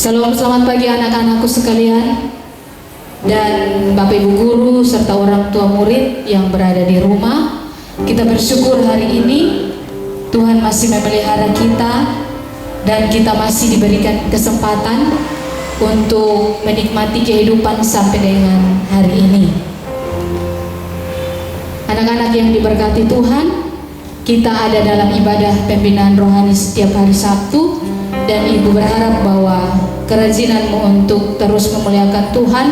Shalom, selamat pagi anak-anakku sekalian dan Bapak Ibu guru serta orang tua murid yang berada di rumah. Kita bersyukur hari ini Tuhan masih memelihara kita dan kita masih diberikan kesempatan untuk menikmati kehidupan sampai dengan hari ini. Anak-anak yang diberkati Tuhan, kita ada dalam ibadah pembinaan rohani setiap hari Sabtu, dan Ibu berharap bahwa kerajinanmu untuk terus memuliakan Tuhan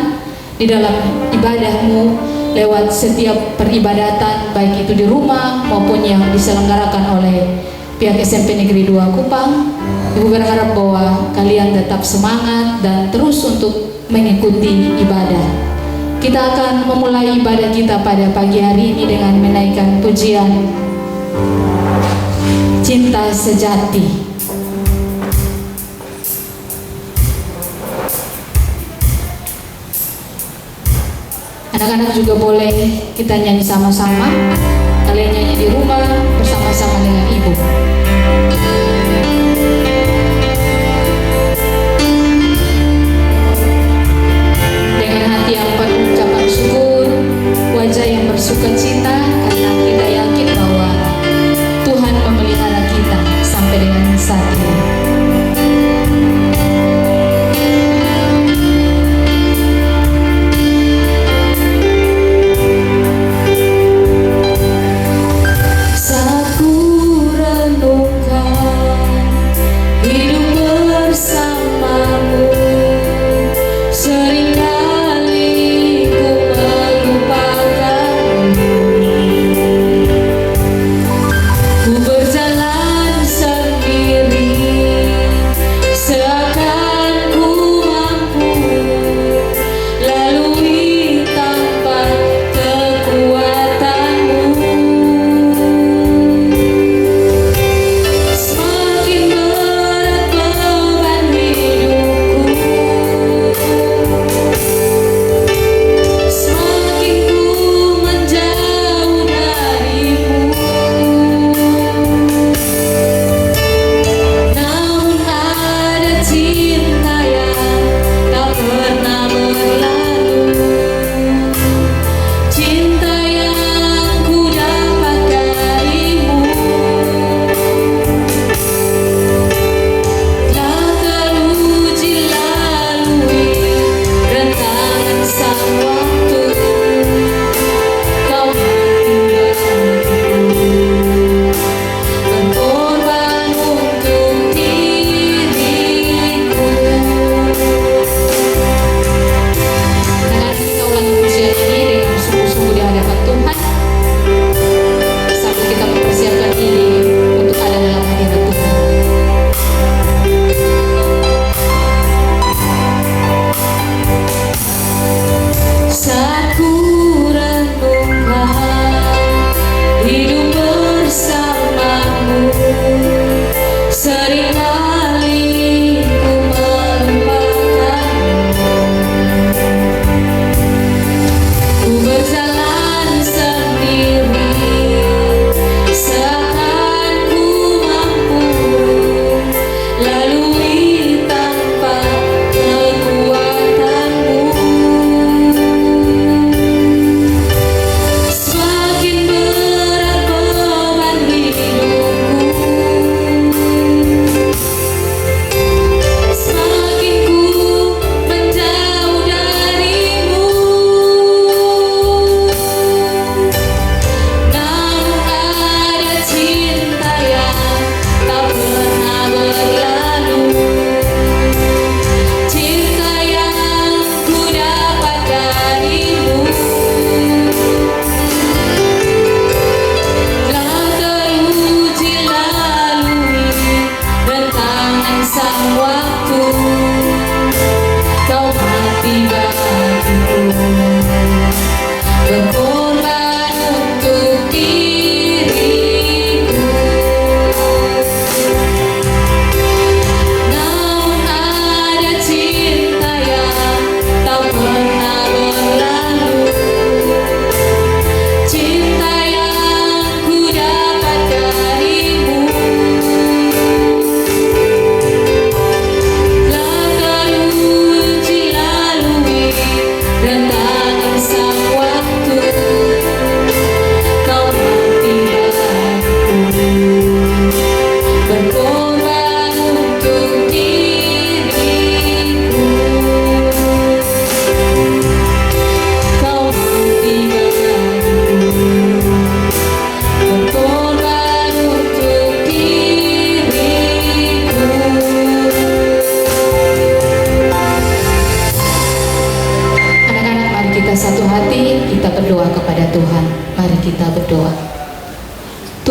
di dalam ibadahmu lewat setiap peribadatan, baik itu di rumah maupun yang diselenggarakan oleh pihak SMP Negeri 2 Kupang. Ibu berharap bahwa kalian tetap semangat dan terus untuk mengikuti ibadah. Kita akan memulai ibadah kita pada pagi hari ini dengan menaikkan pujian Cinta Sejati. Anak-anak juga boleh kita nyanyi sama-sama. Kalian nyanyi di rumah bersama-sama dengan Ibu. Dengan hati yang penuh ucapan syukur, wajah yang bersukacita, karena kita yakin bahwa Tuhan memelihara kita sampai dengan saat ini. Saat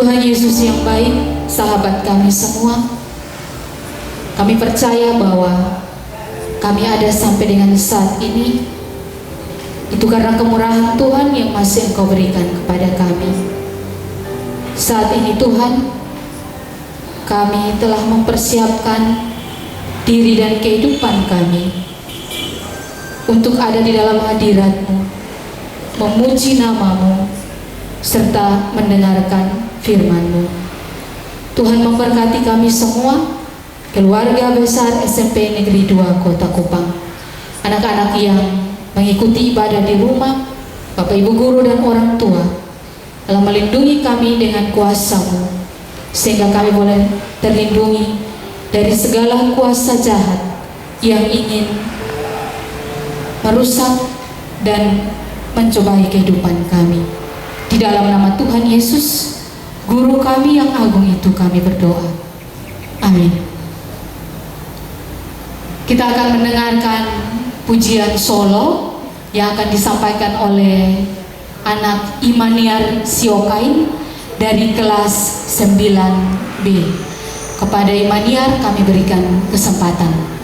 Tuhan Yesus yang baik, sahabat kami semua, kami percaya bahwa kami ada sampai dengan saat ini itu karena kemurahan Tuhan yang masih Engkau berikan kepada kami. Saat ini Tuhan, kami telah mempersiapkan diri dan kehidupan kami untuk ada di dalam hadirat-Mu, memuji nama-Mu, serta mendengarkan firman-Mu. Tuhan memberkati kami semua, keluarga besar SMP Negeri 2 Kota Kupang, anak-anak yang mengikuti ibadah di rumah, Bapak Ibu guru dan orang tua, telah melindungi kami dengan kuasa-Mu, sehingga kami boleh terlindungi dari segala kuasa jahat yang ingin merusak dan mencobai kehidupan kami. Di dalam nama Tuhan Yesus, Guru kami yang agung itu, kami berdoa. Amin. Kita akan mendengarkan pujian solo yang akan disampaikan oleh anak Imaniar Siokain dari kelas 9B. Kepada Imaniar kami berikan kesempatan.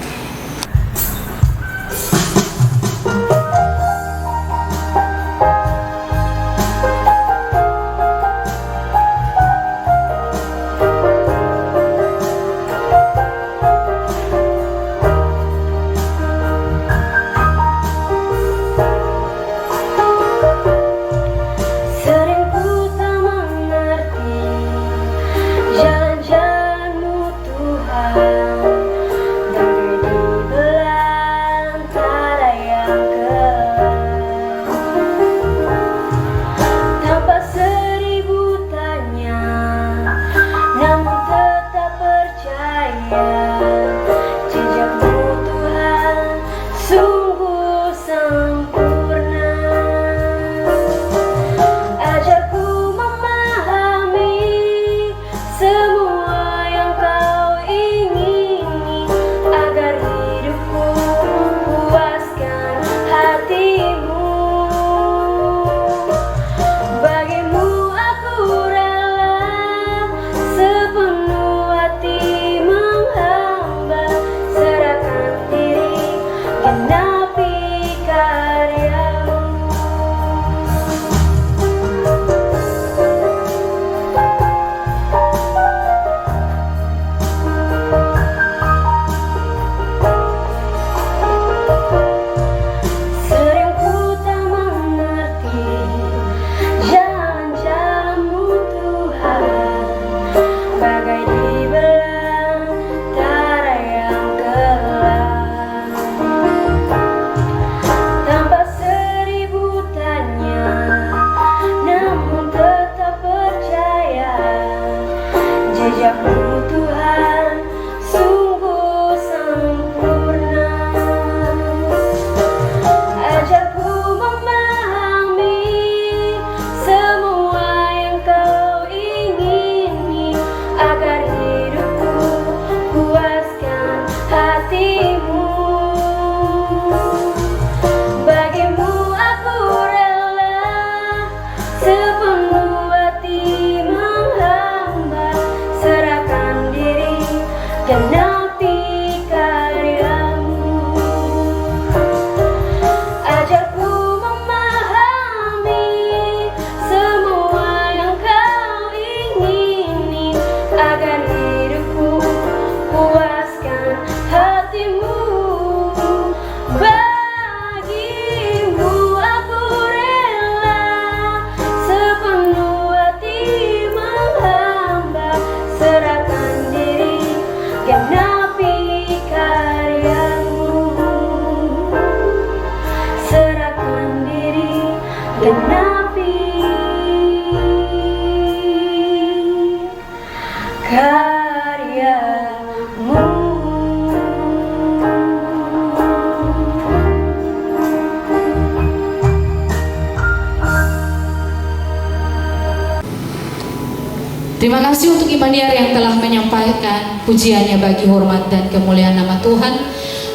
Terima kasih untuk Imaniar yang telah menyampaikan pujiannya bagi hormat dan kemuliaan nama Tuhan.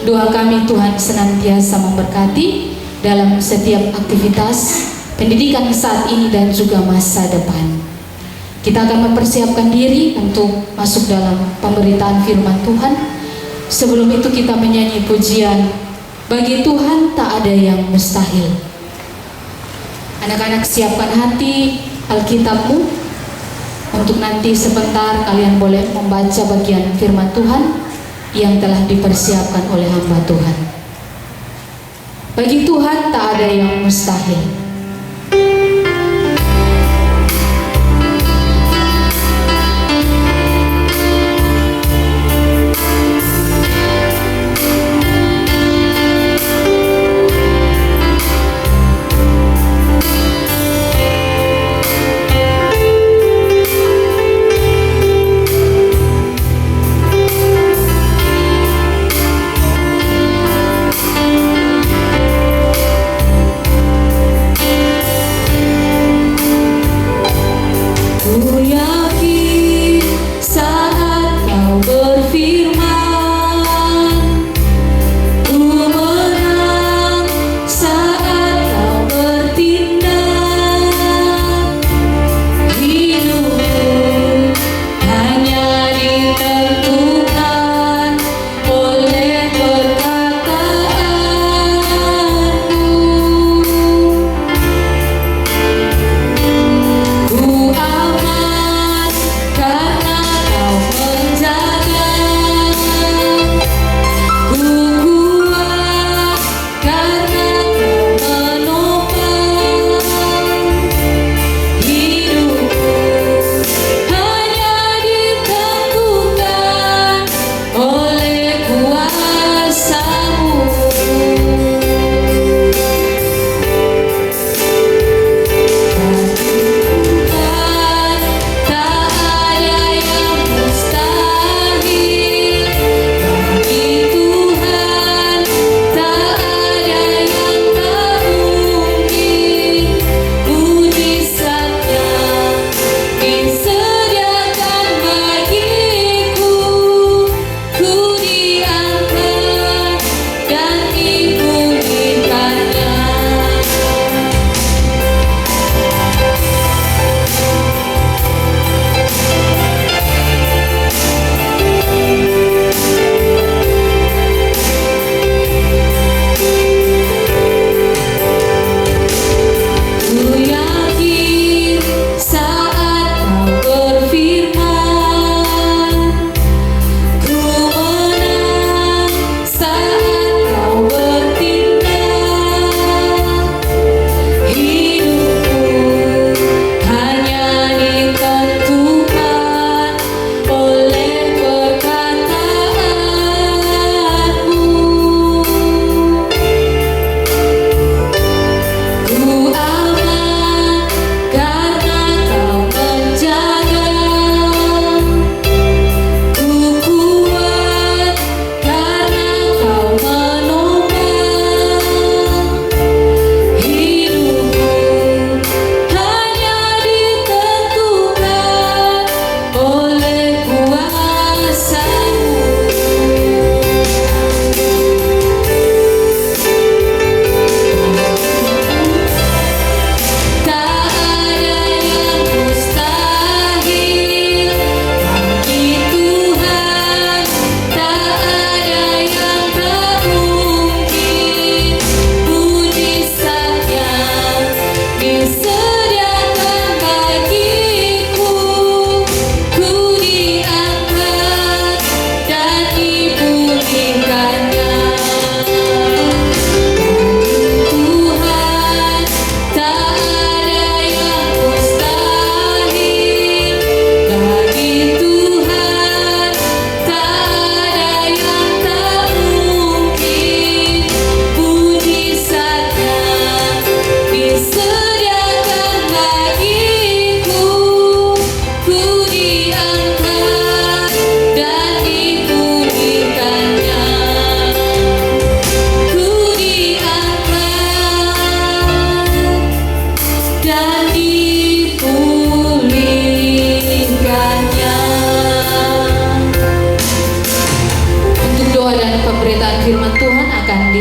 Doa kami Tuhan senantiasa memberkati dalam setiap aktivitas pendidikan saat ini dan juga masa depan. Kita akan mempersiapkan diri untuk masuk dalam pemberitaan firman Tuhan. Sebelum itu kita menyanyi pujian, bagi Tuhan tak ada yang mustahil. Anak-anak, siapkan hati Alkitabmu untuk nanti sebentar kalian boleh membaca bagian firman Tuhan yang telah dipersiapkan oleh hamba Tuhan. Bagi Tuhan tak ada yang mustahil.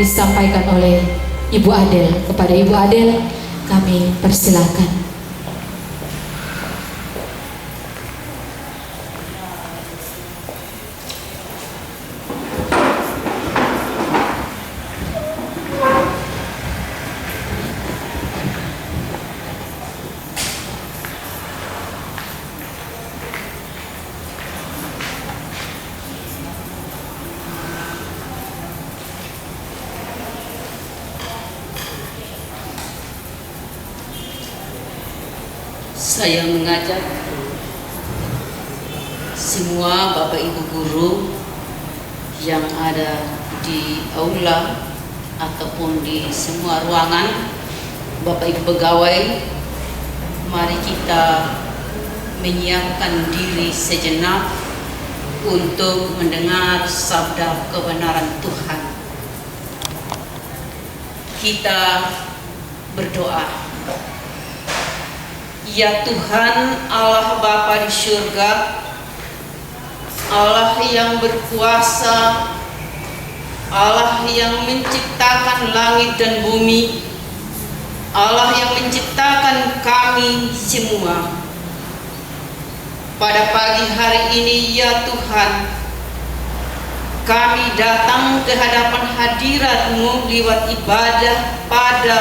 disampaikan oleh Ibu Adel. Kepada Ibu Adel kami persilakan. Saya mengajak semua Bapak Ibu guru yang ada di aula ataupun di semua ruangan, Bapak Ibu pegawai, mari kita menyiapkan diri sejenak untuk mendengar sabda kebenaran Tuhan. Kita berdoa. Ya Tuhan Allah Bapa di surga, Allah yang berkuasa, Allah yang menciptakan langit dan bumi, Allah yang menciptakan kami semua. Pada pagi hari ini ya Tuhan, kami datang ke hadapan hadirat-Mu lewat ibadah pada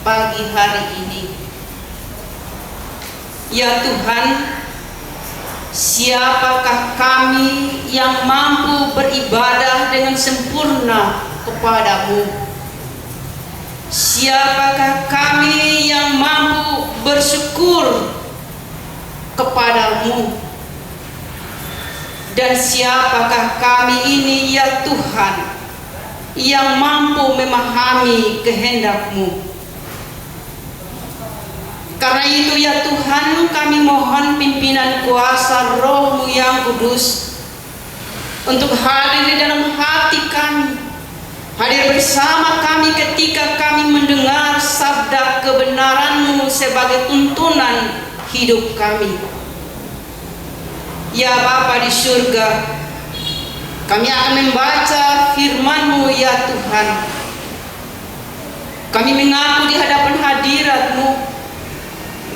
pagi hari ini. Ya Tuhan, siapakah kami yang mampu beribadah dengan sempurna kepada-Mu? Siapakah kami yang mampu bersyukur kepada-Mu? Dan siapakah kami ini ya Tuhan yang mampu memahami kehendak-Mu? Karena itu ya Tuhan, kami mohon pimpinan kuasa Roh-Mu yang kudus untuk hadir di dalam hati kami, hadir bersama kami ketika kami mendengar sabda kebenaran-Mu sebagai tuntunan hidup kami. Ya Bapa di surga, kami akan membaca firman-Mu ya Tuhan. Kami mengaku di hadapan hadirat-Mu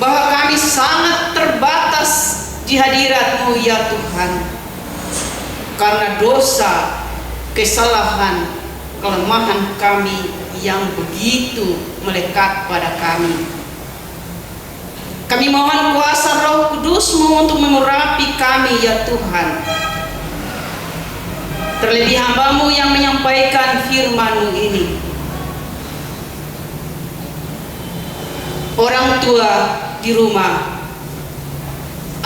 bahwa kami sangat terbatas di hadirat-Mu ya Tuhan, karena dosa, kesalahan, kelemahan kami yang begitu melekat pada kami. Kami mohon kuasa Roh Kudus-Mu untuk mengurapi kami ya Tuhan. Terlebih hamba-Mu yang menyampaikan firman-Mu ini. Orang tua di rumah,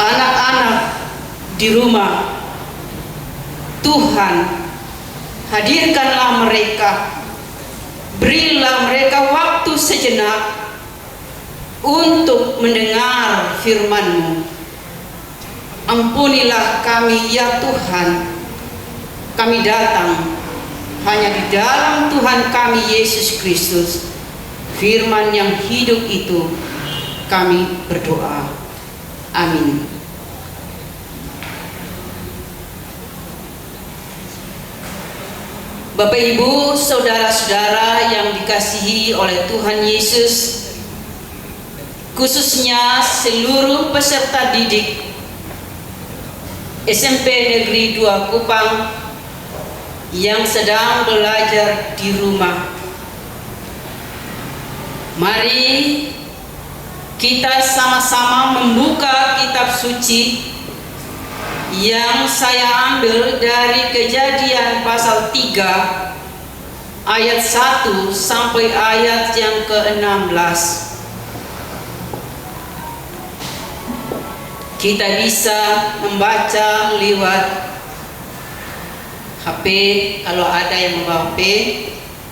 anak-anak di rumah, Tuhan, hadirkanlah mereka, berilah mereka waktu sejenak untuk mendengar firman-Mu. Ampunilah kami ya Tuhan, kami datang hanya di dalam Tuhan kami Yesus Kristus, firman yang hidup itu kami berdoa. Amin. Bapak Ibu, saudara-saudara yang dikasihi oleh Tuhan Yesus, khususnya seluruh peserta didik SMP Negeri 2 Kupang yang sedang belajar di rumah. Mari kita sama-sama membuka kitab suci yang saya ambil dari Kejadian pasal 3 ayat 1 sampai ayat yang ke-16. Kita bisa membaca lewat HP kalau ada yang membawa HP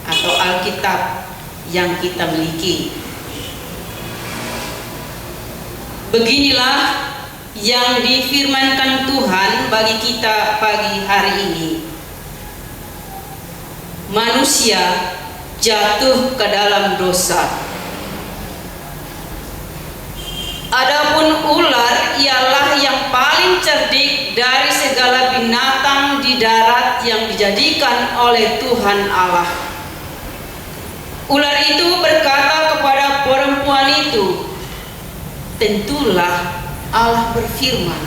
atau Alkitab yang kita miliki. Beginilah yang difirmankan Tuhan bagi kita pagi hari ini. Manusia jatuh ke dalam dosa. Adapun ular ialah yang paling cerdik dari segala binatang di darat yang dijadikan oleh Tuhan Allah. Ular itu berkata kepada perempuan itu, "Tentulah Allah berfirman,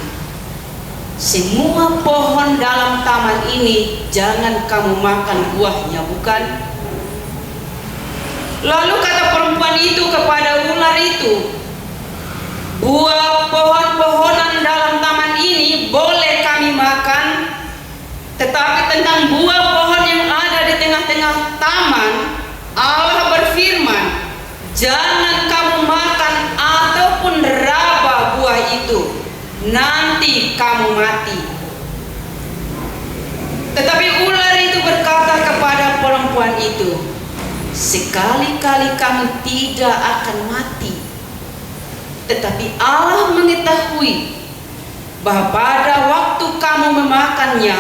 semua pohon dalam taman ini jangan kamu makan buahnya, bukan?" Lalu kata perempuan itu kepada ular itu, "Buah pohon-pohonan dalam taman ini boleh kami makan, tetapi tentang buah pohon yang ada di tengah-tengah taman, Allah berfirman, jangan kamu makan ataupun raba itu, nanti kamu mati. Tetapi ular itu berkata kepada perempuan itu, sekali-kali kamu tidak akan mati. Tetapi Allah mengetahui bahwa pada waktu kamu memakannya,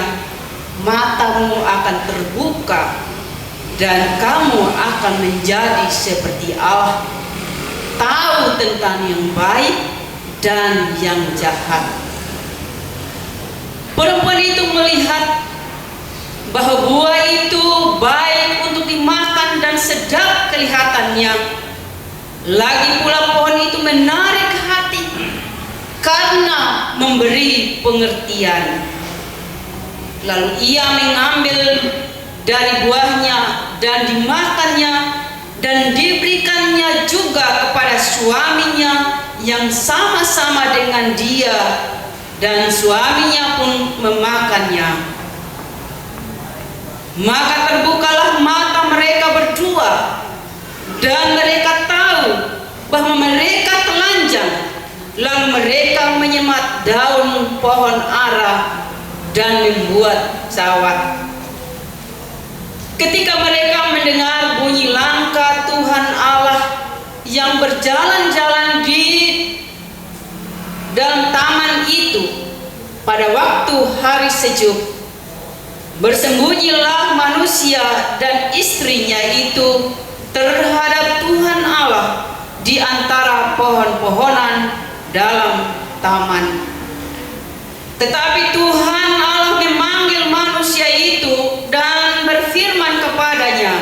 matamu akan terbuka dan kamu akan menjadi seperti Allah, tahu tentang yang baik dan yang jahat. Perempuan itu melihat bahwa buah itu baik untuk dimakan dan sedap kelihatannya. Lagi pula pohon itu menarik hati karena memberi pengertian. Lalu ia mengambil dari buahnya dan dimakannya, dan diberikannya juga kepada suaminya yang sama-sama dengan dia, dan suaminya pun memakannya. Maka terbukalah mata mereka berdua, dan mereka tahu bahwa mereka telanjang. Lalu mereka menyemat daun pohon ara dan membuat cawat. Ketika mereka mendengar bunyi langkah Tuhan Allah yang berjalan-jalan di dalam taman itu pada waktu hari sejuk, bersembunyilah manusia dan istrinya itu terhadap Tuhan Allah di antara pohon-pohonan dalam taman. Tetapi Tuhan Allah memanggil manusia itu dan berfirman kepadanya,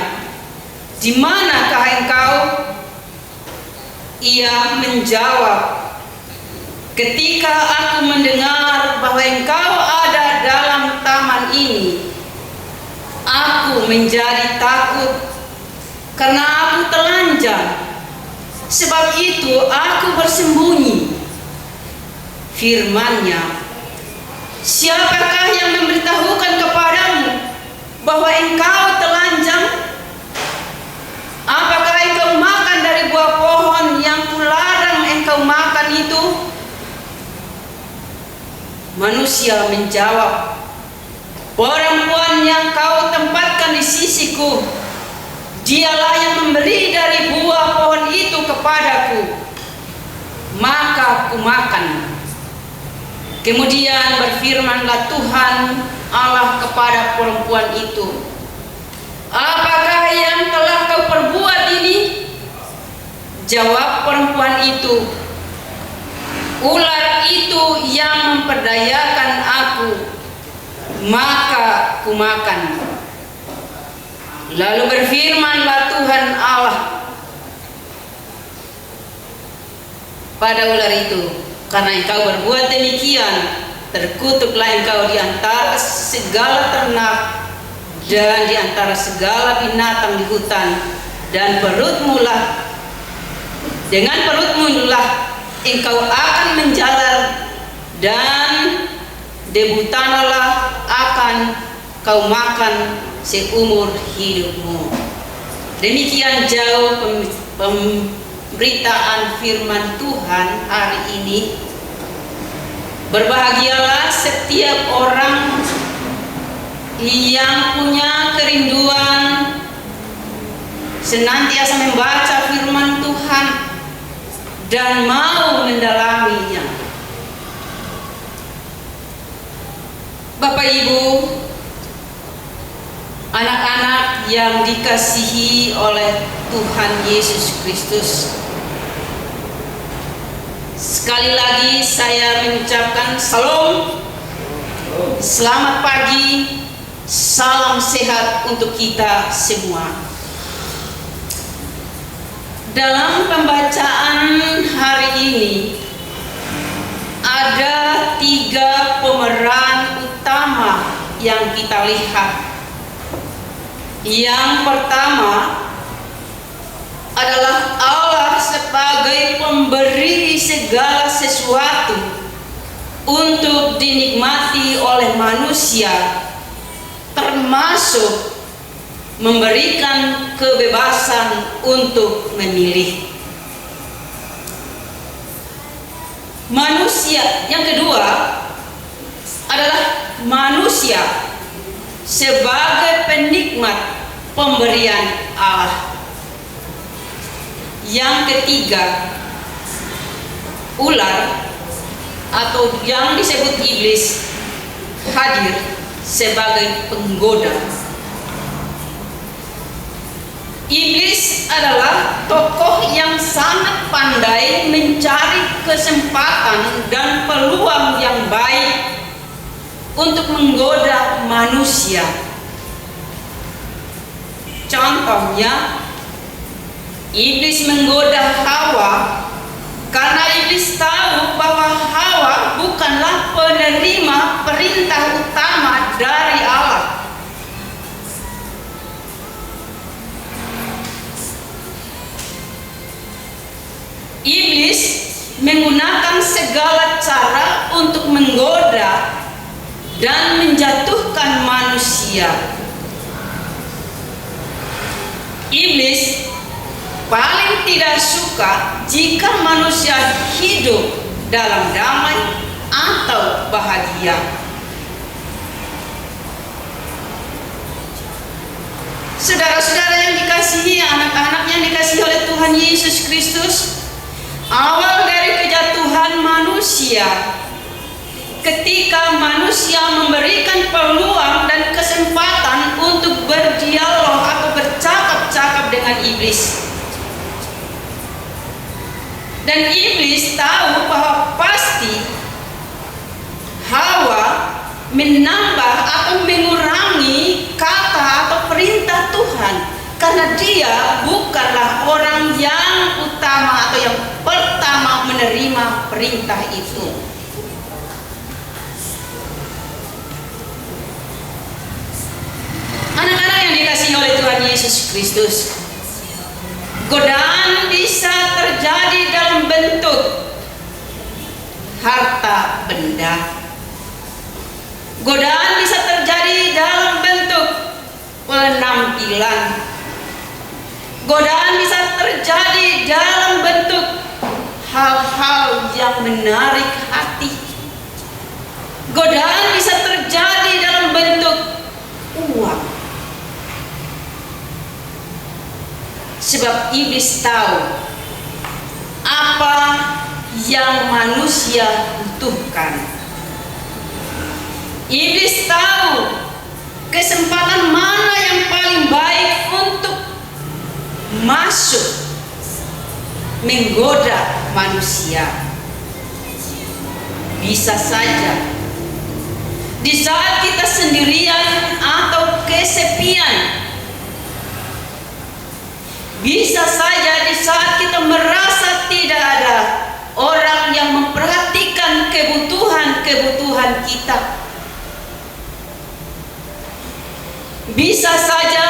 "Di manakah engkau?" Ia menjawab, "Ketika aku mendengar bahwa engkau ada dalam taman ini, aku menjadi takut karena aku telanjang. Sebab itu aku bersembunyi." Firman-Nya, "Siapakah yang memberitahukan kepadamu bahwa engkau telanjang? Apakah engkau makan dari buah pohon yang kularang engkau makan itu?" Manusia menjawab, "Perempuan yang kau tempatkan di sisiku, dialah yang memberi dari buah pohon itu kepadaku, maka ku makan." Kemudian berfirmanlah Tuhan Allah kepada perempuan itu, "Apakah yang telah kau perbuat ini?" Jawab perempuan itu, "Ular itu yang memperdayakan aku, maka ku makan." Lalu berfirmanlah Tuhan Allah pada ular itu, "Karena engkau berbuat demikian, terkutuklah engkau di antara segala ternak dan di antara segala binatang di hutan, dan dengan perutmu lah engkau akan menjalar, dan debu tanahlah akan kau makan seumur hidupmu." Demikian jauh pemberitaan firman Tuhan hari ini. Berbahagialah setiap orang yang punya kerinduan senantiasa membaca firman Tuhan dan mau mendalaminya. Bapak Ibu, anak-anak yang dikasihi oleh Tuhan Yesus Kristus, sekali lagi saya mengucapkan salam, selamat pagi, salam sehat untuk kita semua. Dalam pembacaan hari ini ada 3 pemeran utama yang kita lihat. Yang pertama adalah Allah sebagai pemberi segala sesuatu untuk dinikmati oleh manusia, termasuk memberikan kebebasan untuk memilih. Manusia yang kedua adalah manusia sebagai penikmat pemberian Allah. Yang ketiga, ular atau yang disebut iblis hadir sebagai penggoda. Iblis adalah tokoh yang sangat pandai mencari kesempatan dan peluang yang baik untuk menggoda manusia. Contohnya, iblis menggoda Hawa karena iblis tahu bahwa Hawa bukanlah penerima perintah utama dari Allah. Iblis menggunakan segala cara untuk menggoda dan menjatuhkan manusia. Iblis paling tidak suka jika manusia hidup dalam damai atau bahagia. Saudara-saudara yang dikasihi, anak-anak yang dikasihi oleh Tuhan Yesus Kristus, awal dari kejatuhan manusia ketika manusia memberikan peluang dan kesempatan untuk berdialog atau bercakap-cakap dengan iblis. Dan iblis tahu bahwa pasti Hawa menambah atau mengurangi kata atau perintah Tuhan karena dia bukanlah orang yang utama atau yang pertama menerima perintah itu. Anak-anak yang dikasihi oleh Tuhan Yesus Kristus, godaan bisa terjadi dalam bentuk harta benda. Godaan bisa terjadi dalam bentuk penampilan. Godaan bisa terjadi dalam bentuk hal-hal yang menarik hati. Godaan bisa terjadi dalam bentuk uang. Sebab iblis tahu apa yang manusia butuhkan. Iblis tahu kesempatan mana yang paling baik untuk masuk menggoda manusia. Bisa saja di saat kita sendirian atau kesepian. Bisa saja di saat kita merasa tidak ada orang yang memperhatikan kebutuhan kita. Bisa saja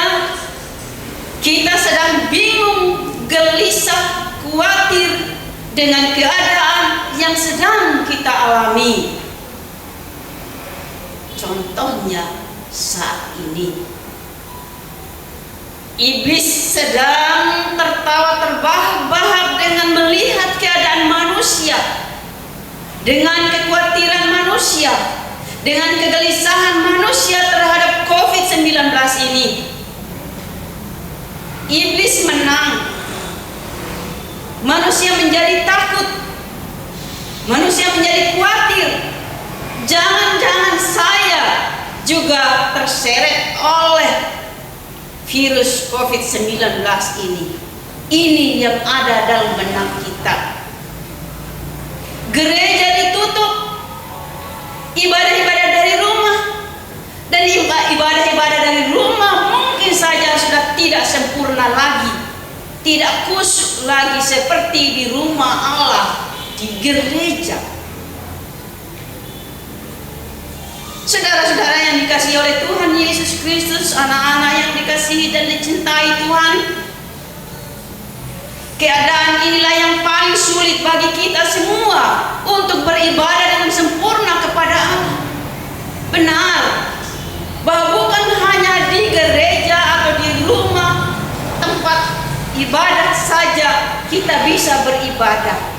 kita sedang bingung, gelisah, khawatir dengan keadaan yang sedang kita alami. Contohnya saat ini iblis sedang tertawa terbahak-bahak dengan melihat keadaan manusia, dengan kekhawatiran manusia, dengan kegelisahan manusia terhadap COVID-19 ini. Iblis menang. Manusia menjadi takut. Manusia menjadi khawatir. Jangan-jangan saya juga terseret oleh virus COVID-19 ini. Ini yang ada dalam benak kita. Gereja ditutup, ibadah-ibadah dari rumah, dan ibadah-ibadah dari rumah mungkin saja sudah tidak sempurna lagi, tidak khusyuk lagi seperti di rumah Allah, di gereja. Saudara-saudara yang dikasihi oleh Tuhan Yesus Kristus, anak-anak yang dikasihi dan dicintai Tuhan, keadaan inilah yang paling sulit bagi kita semua untuk beribadah dengan sempurna kepada Allah. Benar bahwa bukan hanya di gereja atau di rumah tempat ibadah saja kita bisa beribadah.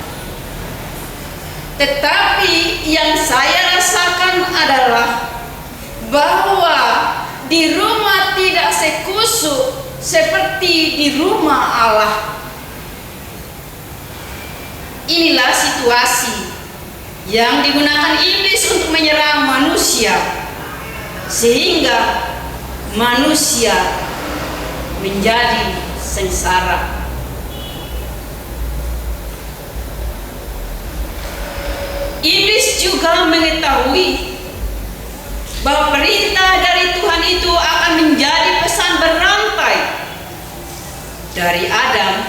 Tetapi yang saya rasakan adalah bahwa di rumah tidak sekusuk seperti di rumah Allah. Inilah situasi yang digunakan iblis untuk menyerang manusia, sehingga manusia menjadi sengsara. Iblis juga mengetahui bahwa perintah dari Tuhan itu akan menjadi pesan berantai dari Adam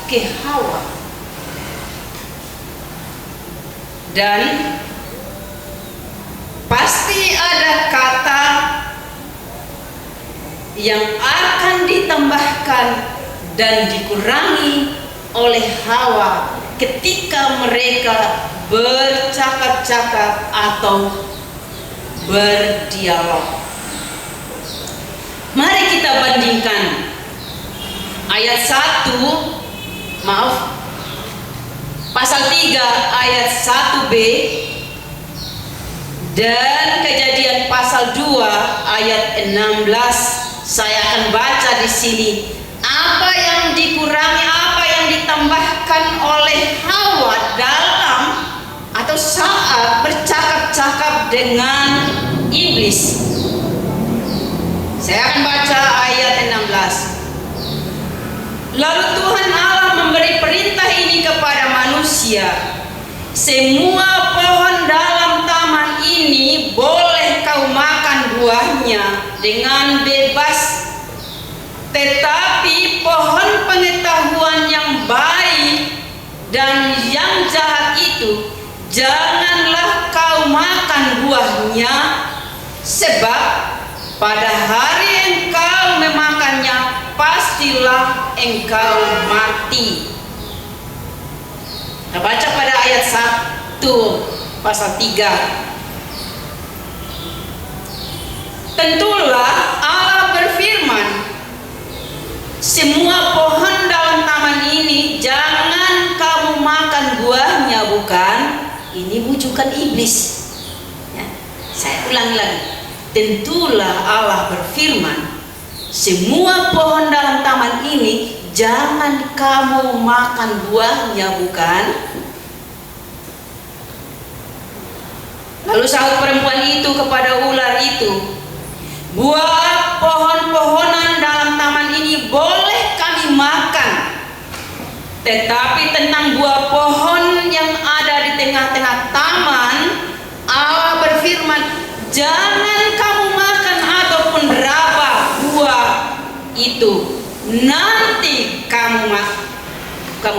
ke Hawa, dan pasti ada kata yang akan ditambahkan dan dikurangi oleh Hawa ketika mereka bercakap-cakap atau berdialog. Mari kita bandingkan ayat 1, pasal 3 ayat 1b dan Kejadian pasal 2 ayat 16. Saya akan baca di sini apa yang dikurangi, apa yang ditambahkan oleh Hawa dalam atau saat bercakap-cakap dengan iblis. Saya akan baca ayat 16. Lalu Tuhan Allah memberi perintah ini kepada manusia: semua pohon dalam taman ini boleh kau makan buahnya dengan bebas, tetapi pohon pengetahuan yang baik dan yang jahat itu janganlah kau makan buahnya, sebab pada hari engkau memakannya pastilah engkau mati. Kita baca pada ayat 1 pasal 3. Tentulah Allah berfirman, semua pohon dalam taman ini jangan kamu makan buahnya, bukan? Ini bujukan iblis. Ya, saya ulang lagi. Tentulah Allah berfirman, semua pohon dalam taman ini jangan kamu makan buahnya, bukan? Lalu sahut perempuan itu kepada ular itu, buah pohon-pohonan dalam taman ini boleh kami makan, tetapi tentang buah pohon yang ada di tengah-tengah taman, Allah berfirman, jangan kamu makan ataupun raba buah itu, nanti kamu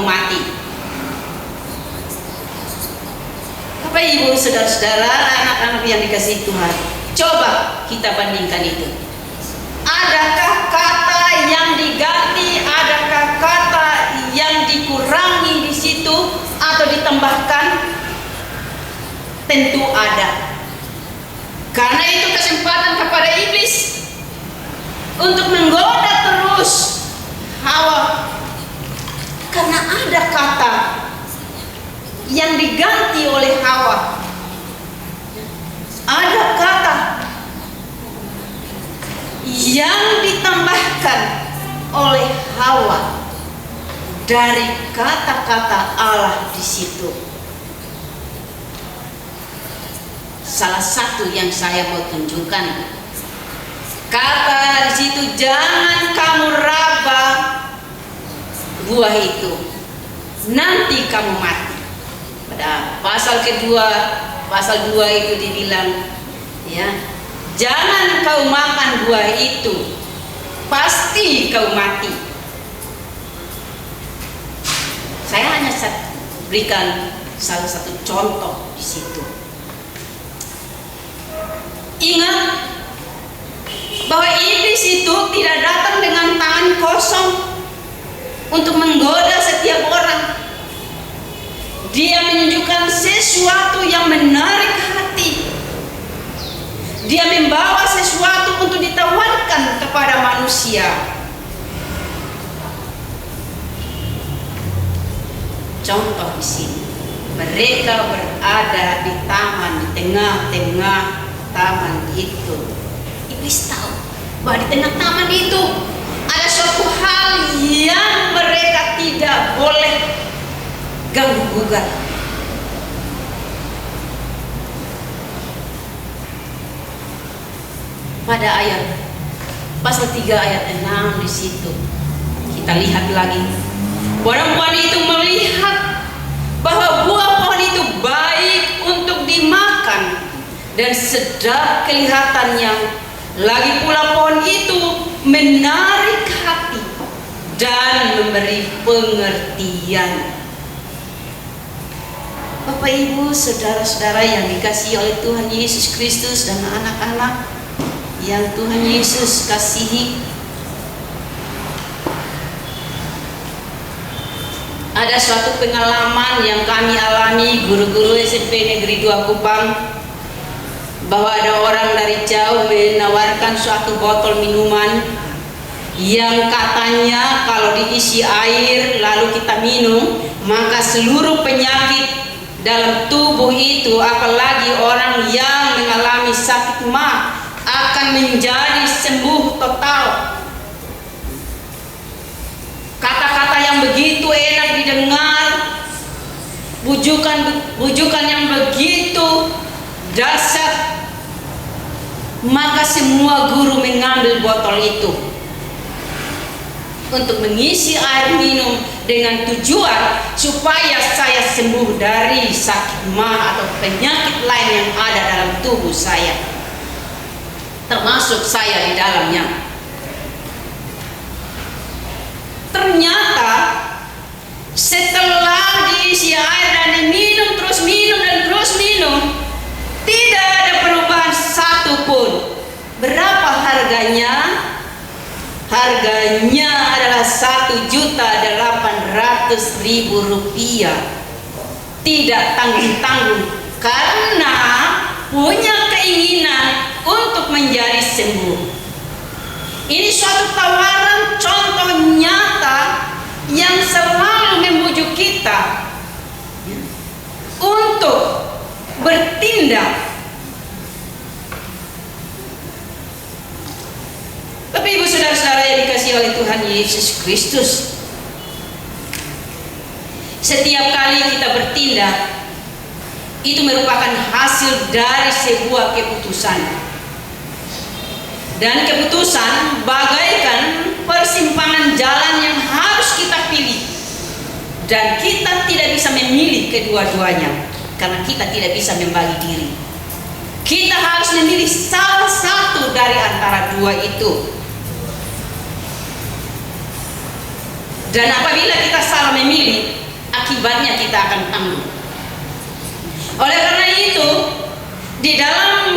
mati. Bapak Ibu, saudara-saudara, anak-anak yang dikasihi Tuhan, coba kita bandingkan itu. Adakah kata yang diganti, adakah kata yang dikurangi di situ atau ditambahkan? Tentu ada. Karena itu kesempatan kepada iblis untuk menggoda terus Hawa. Karena ada kata yang diganti oleh Hawa. Ada kata yang ditambahkan oleh Hawa dari kata-kata Allah di situ. Salah satu yang saya mau tunjukkan, kata di situ, jangan kamu raba buah itu, nanti kamu mati. Pada pasal kedua, pasal 2 itu dibilang, ya, jangan kau makan buah itu, pasti kau mati. Saya hanya berikan salah satu contoh di situ. Ingat bahwa iblis itu tidak datang dengan tangan kosong untuk menggoda setiap orang. Dia menunjukkan sesuatu yang menarik hati. Dia membawa sesuatu untuk ditawarkan kepada manusia. Contoh di sini, mereka berada di taman, di tengah-tengah taman itu. Iblis tahu bahwa di tengah taman itu ada suatu hal yang mereka tidak boleh ganggu gugat. Pada ayat pasal 3 ayat 6 di situ kita lihat lagi, perempuan itu melihat bahwa buah pohon itu baik untuk dimakan dan sedap kelihatannya, lagi pula pohon itu menarik hati dan memberi pengertian. Bapak, Ibu, saudara-saudara yang dikasihi oleh Tuhan Yesus Kristus dan anak-anak yang Tuhan Yesus kasihi, ada suatu pengalaman yang kami alami guru-guru SMP Negeri 2 Kupang, bahwa ada orang dari jauh menawarkan suatu botol minuman yang katanya kalau diisi air lalu kita minum, maka seluruh penyakit dalam tubuh itu, apalagi orang yang mengalami sakit mah, akan menjadi sembuh total. Kata-kata yang begitu enak didengar, bujukan yang begitu dahsyat, maka semua guru mengambil botol itu untuk mengisi air minum dengan tujuan supaya saya sembuh dari sakit mah atau penyakit lain yang ada dalam tubuh saya, termasuk saya di dalamnya. Ternyata setelah diisi air dan diminum, terus minum dan terus minum, tidak ada perubahan satupun. Berapa harganya? Harganya adalah Rp1.800.000. Tidak tanggung-tanggung, karena punya keinginan untuk menjadi sembuh. Ini suatu tawaran contoh nyata yang selalu membujuk kita untuk bertindak. Bapak, Ibu, saudara-saudara yang dikasihi oleh Tuhan Yesus Kristus, setiap kali kita bertindak itu merupakan hasil dari sebuah keputusan. Dan keputusan bagaikan persimpangan jalan yang harus kita pilih. Dan kita tidak bisa memilih kedua-duanya, karena kita tidak bisa membagi diri. Kita harus memilih salah satu dari antara dua itu. Dan apabila kita salah memilih, akibatnya kita akan tanggung. Oleh karena itu, di dalam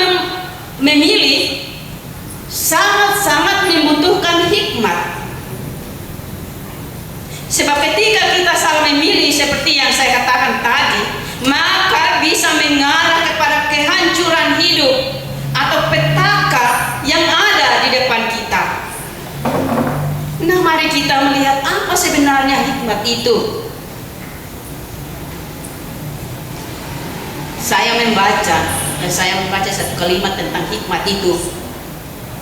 memilih sangat-sangat membutuhkan hikmat. Sebab ketika kita salah memilih seperti yang saya katakan tadi, maka bisa mengarah kepada kehancuran hidup atau petaka yang ada di depan kita. Nah, mari kita melihat apa sebenarnya hikmat itu. Saya membaca satu kalimat tentang hikmat itu.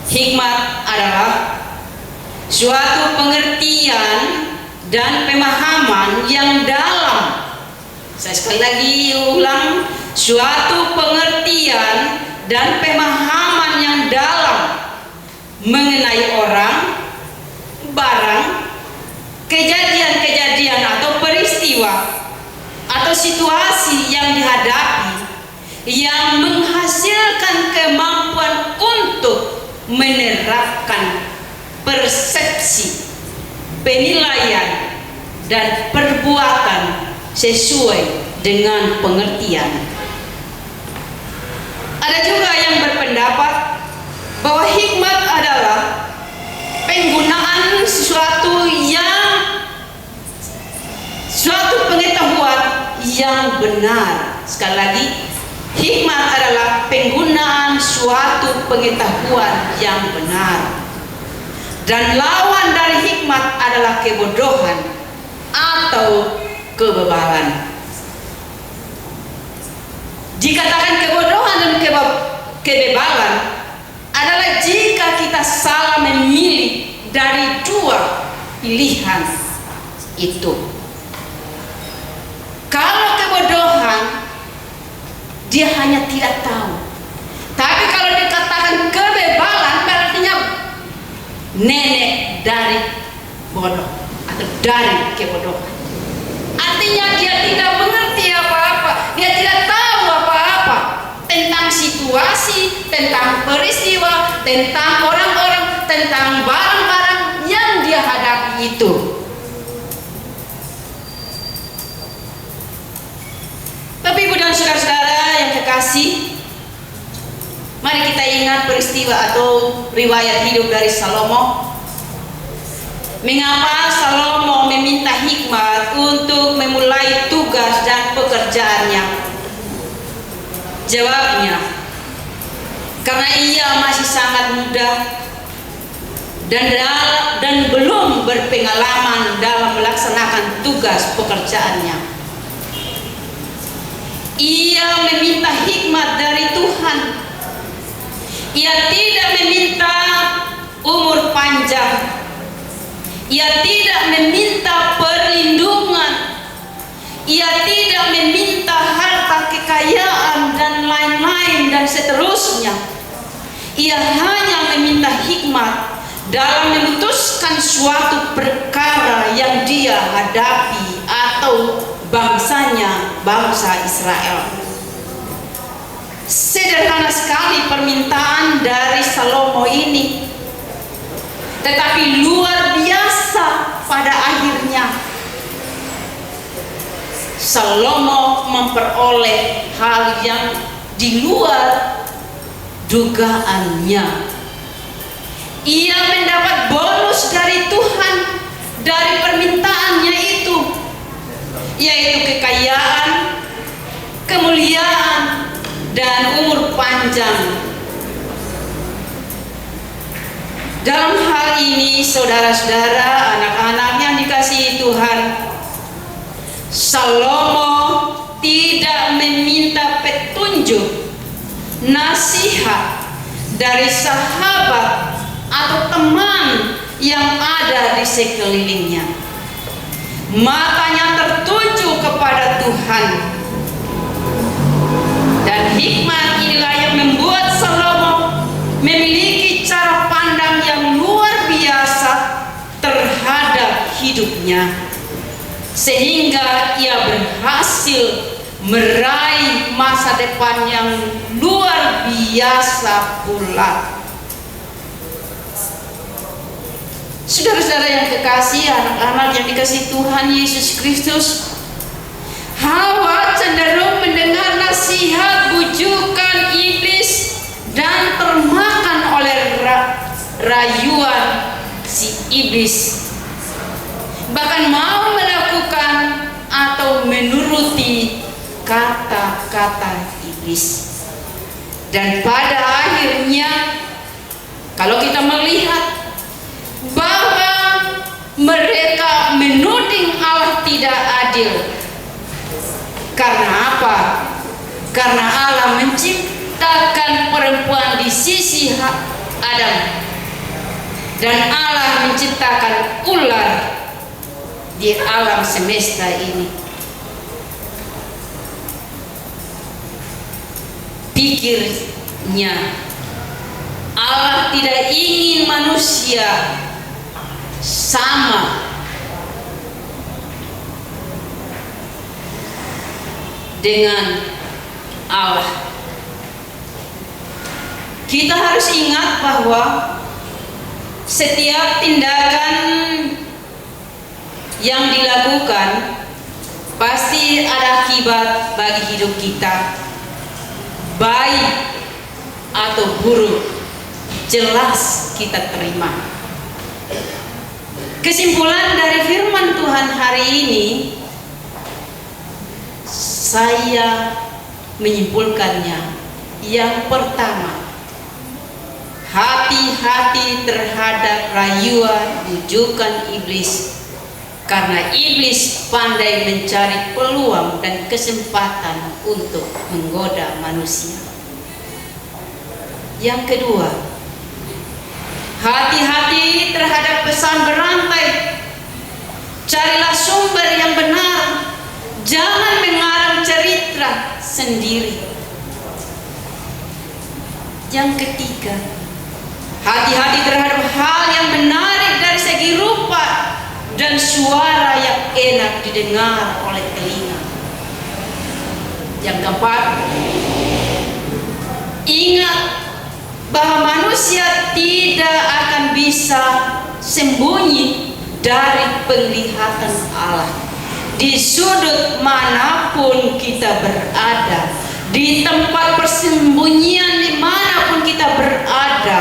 Hikmat adalah suatu pengertian dan pemahaman yang dalam. Saya sekali lagi ulang, suatu pengertian dan pemahaman yang dalam mengenai orang, barang, kejadian-kejadian atau peristiwa atau situasi yang dihadapi, yang menghasilkan kemampuan untuk menerapkan persepsi, penilaian, dan perbuatan sesuai dengan pengertian. Ada juga yang berpendapat bahwa hikmat adalah penggunaan suatu pengetahuan yang benar. Sekali lagi, hikmat adalah penggunaan suatu pengetahuan yang benar. Dan lawan dari hikmat adalah kebodohan atau kebebalan. Dikatakan kebodohan dan kebebalan adalah jika kita salah memilih dari dua pilihan itu. Kalau kebodohan, dia hanya tidak tahu. Tapi kalau dikatakan kebebalan, berarti nenek dari bodoh atau dari kebodohan. Artinya dia tidak mengerti apa-apa, dia tidak tahu apa-apa tentang situasi, tentang peristiwa, tentang orang-orang, tentang barang-barang yang dia hadapi itu. Bapak Ibu dan saudara-saudara yang kekasih, mari kita ingat peristiwa atau riwayat hidup dari Salomo. Mengapa Salomo meminta hikmat untuk memulai tugas dan pekerjaannya? Jawabnya, karena ia masih sangat muda dan belum berpengalaman dalam melaksanakan tugas pekerjaannya. Ia meminta hikmat dari Tuhan. Ia tidak meminta umur panjang. Ia tidak meminta perlindungan. Ia tidak meminta harta kekayaan dan lain-lain dan seterusnya. Ia hanya meminta hikmat dalam memutuskan suatu perkara yang dia hadapi atau bangsanya, bangsa Israel. Sederhana sekali permintaan dari Salomo ini, tetapi luar biasa pada akhirnya. Salomo memperoleh hal yang di luar dugaannya. Ia mendapat bonus dari Tuhan dari permintaannya itu, yaitu kekayaan, kemuliaan, dan umur panjang. Dalam hal ini, saudara-saudara, anak-anak yang dikasihi Tuhan, Salomo tidak meminta petunjuk, nasihat dari sahabat atau teman yang ada di sekelilingnya. Matanya tertuju kepada Tuhan. Dan hikmat inilah yang membuat Salomo memiliki cara pandang yang luar biasa terhadap hidupnya, sehingga ia berhasil meraih masa depan yang luar biasa pula. Saudara-saudara yang kekasih, anak-anak yang dikasihi Tuhan Yesus Kristus, Hawa cenderung mendengar nasihat bujukan iblis dan termakan oleh rayuan si iblis, bahkan mau melakukan atau menuruti kata-kata iblis. Dan pada akhirnya, kalau kita melihat bahwa mereka menuding Allah tidak adil. Karena apa? Karena Allah menciptakan perempuan di sisi Adam, dan Allah menciptakan ular di alam semesta ini. Pikirnya, Allah tidak ingin manusia sama dengan Allah. Kita harus ingat bahwa setiap tindakan yang dilakukan pasti ada akibat bagi hidup kita, baik atau buruk, jelas kita terima. Kesimpulan dari firman Tuhan hari ini, saya menyimpulkannya. Yang pertama, hati-hati terhadap rayuan bujukan iblis, karena iblis pandai mencari peluang dan kesempatan untuk menggoda manusia. Yang kedua, hati-hati terhadap pesan berantai. Carilah sumber yang benar, jangan mengarang cerita sendiri. Yang ketiga, hati-hati terhadap hal yang menarik dari segi rupa dan suara yang enak didengar oleh telinga. Yang keempat, ingat bahwa manusia tidak akan bisa sembunyi dari penglihatan Allah. Di sudut manapun kita berada, di tempat persembunyian dimanapun kita berada,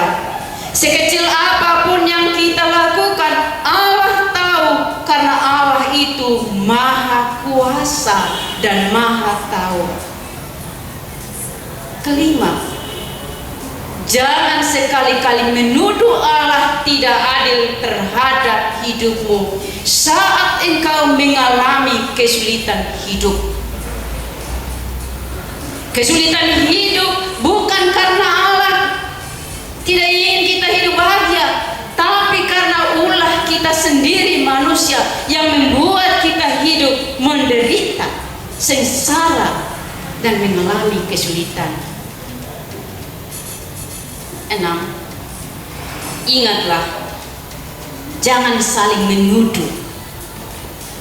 sekecil apapun yang kita lakukan, Allah tahu, karena Allah itu maha kuasa dan maha tahu. Kelima, jangan sekali-kali menuduh Allah tidak adil terhadap hidupmu saat engkau mengalami kesulitan hidup. Kesulitan hidup bukan karena Allah tidak ingin kita hidup bahagia, tapi karena ulah kita sendiri manusia yang membuat kita hidup menderita, sengsara, dan mengalami kesulitan. 6. Ingatlah, jangan saling menuduh,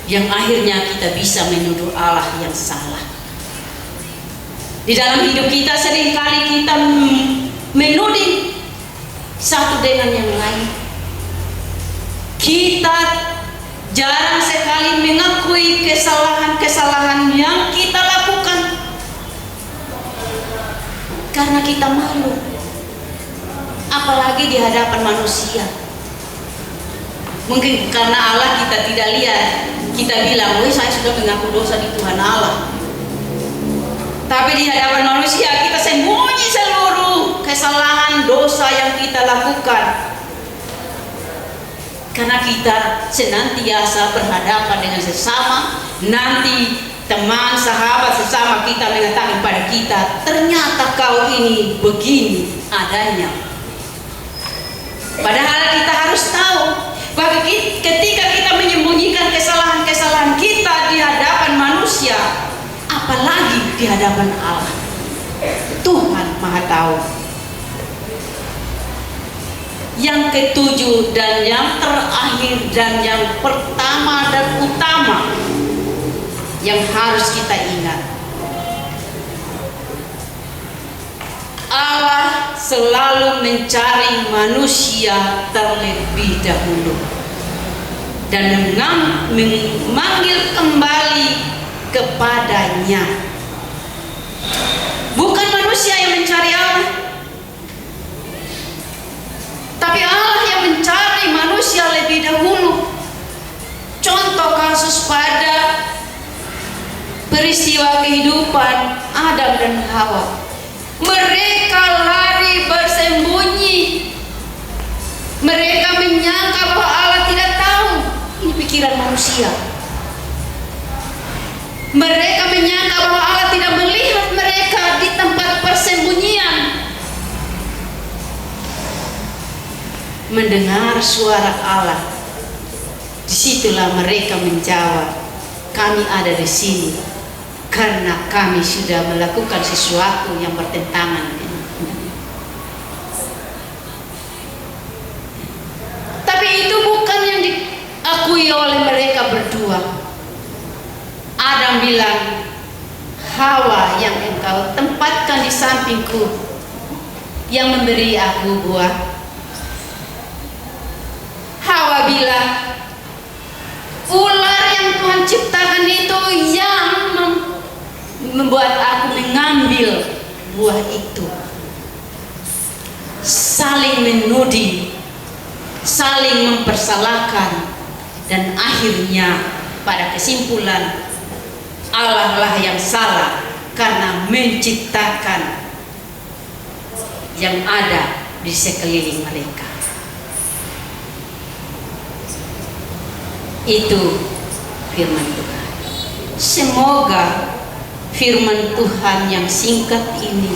yang akhirnya kita bisa menuduh Allah yang salah. Di dalam hidup kita seringkali kita menuding satu dengan yang lain. Kita jarang sekali mengakui kesalahan-kesalahan yang kita lakukan karena kita malu, apalagi di hadapan manusia. Mungkin karena Allah kita tidak lihat, kita bilang, "Woi, saya sudah mengaku dosa di Tuhan Allah." Tapi di hadapan manusia kita sembunyi seluruh kesalahan dosa yang kita lakukan, karena kita senantiasa berhadapan dengan sesama. Nanti teman, sahabat, sesama kita mengatakan pada kita, "Ternyata kau ini begini adanya." Padahal kita harus tahu bahwa ketika kita menyembunyikan kesalahan-kesalahan kita di hadapan manusia, apalagi di hadapan Allah, Tuhan Maha Tahu. Yang ketujuh dan yang terakhir dan yang pertama dan utama yang harus kita ingat, Allah selalu mencari manusia terlebih dahulu dan memanggil kembali kepadanya. Bukan manusia yang mencari Allah, tapi Allah yang mencari manusia lebih dahulu. Contoh kasus pada peristiwa kehidupan Adam dan Hawa. Mereka lari bersembunyi. Mereka menyangka bahwa Allah tidak tahu. Ini pikiran manusia. Mereka menyangka bahwa Allah tidak melihat mereka di tempat persembunyian. Mendengar suara Allah, disitulah mereka menjawab, "Kami ada di sini karena kami sudah melakukan sesuatu yang bertentangan." Tapi itu bukan yang diakui oleh mereka berdua. Adam bilang, "Hawa yang engkau tempatkan di sampingku, yang memberi aku buah." Hawa bilang, "Ular yang Tuhan ciptakan itu yang membuat aku mengambil buah itu." Saling menuding, saling mempersalahkan, dan akhirnya pada kesimpulan Allah lah yang salah karena menciptakan yang ada di sekeliling mereka. Itu firman Tuhan. Semoga firman Tuhan yang singkat ini